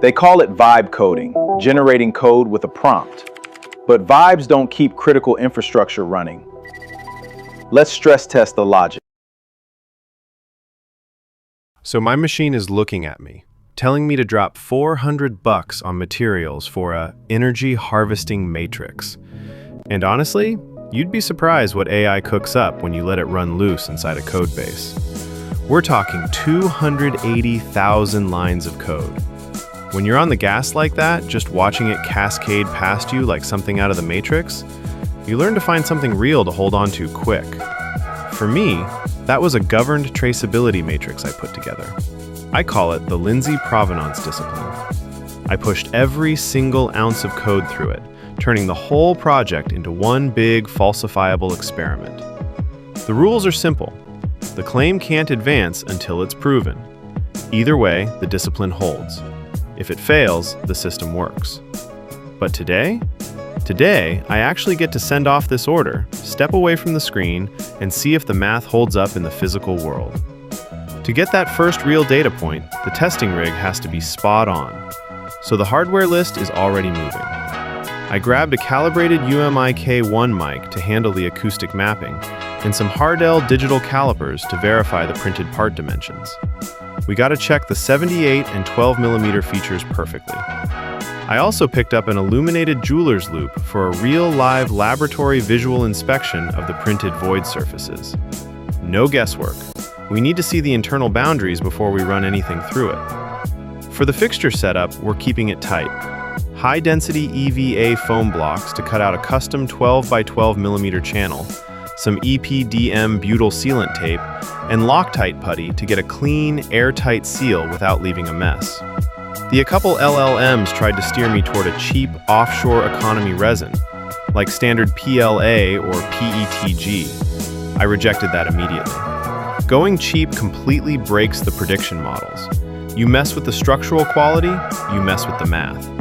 They call it vibe coding, generating code with a prompt. But vibes don't keep critical infrastructure running. Let's stress test the logic. So my machine is looking at me, telling me to drop $400 on materials for a energy harvesting matrix. And honestly, you'd be surprised what AI cooks up when you let it run loose inside a code base. We're talking 280,000 lines of code. When you're on the gas like that, just watching it cascade past you like something out of the Matrix, you learn to find something real to hold on to quick. For me, that was a governed traceability matrix I put together. I call it the Lindsey Provenance discipline. I pushed every single ounce of code through it, turning the whole project into one big falsifiable experiment. The rules are simple. The claim can't advance until it's proven. Either way, the discipline holds. If it fails, the system works. But today, I actually get to send off this order, step away from the screen, and see if the math holds up in the physical world. To get that first real data point, the testing rig has to be spot on. So the hardware list is already moving. I grabbed a calibrated UMIK1 mic to handle the acoustic mapping, and some Hardell digital calipers to verify the printed part dimensions. We got to check the 78 and 12mm features perfectly. I also picked up an illuminated jeweler's loupe for a real live laboratory visual inspection of the printed void surfaces. No guesswork. We need to see the internal boundaries before we run anything through it. For the fixture setup, we're keeping it tight. High-density EVA foam blocks to cut out a custom 12 by 12mm channel, some EPDM butyl sealant tape, and Loctite putty to get a clean, airtight seal without leaving a mess. A couple LLMs tried to steer me toward a cheap, offshore economy resin, like standard PLA or PETG. I rejected that immediately. Going cheap completely breaks the prediction models. You mess with the structural quality, you mess with the math.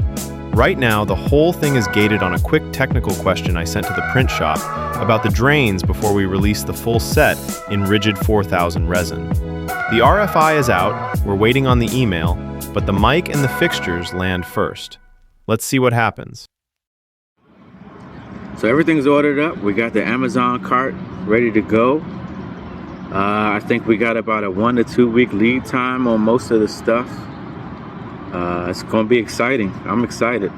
Right now, the whole thing is gated on a quick technical question I sent to the print shop about the drains before we release the full set in rigid 4000 resin. The RFI is out, we're waiting on the email, but the mic and the fixtures land first. Let's see what happens. So everything's ordered up. We got the Amazon cart ready to go. I think we got about a 1 to 2 week lead time on most of the stuff. It's going to be exciting. I'm excited.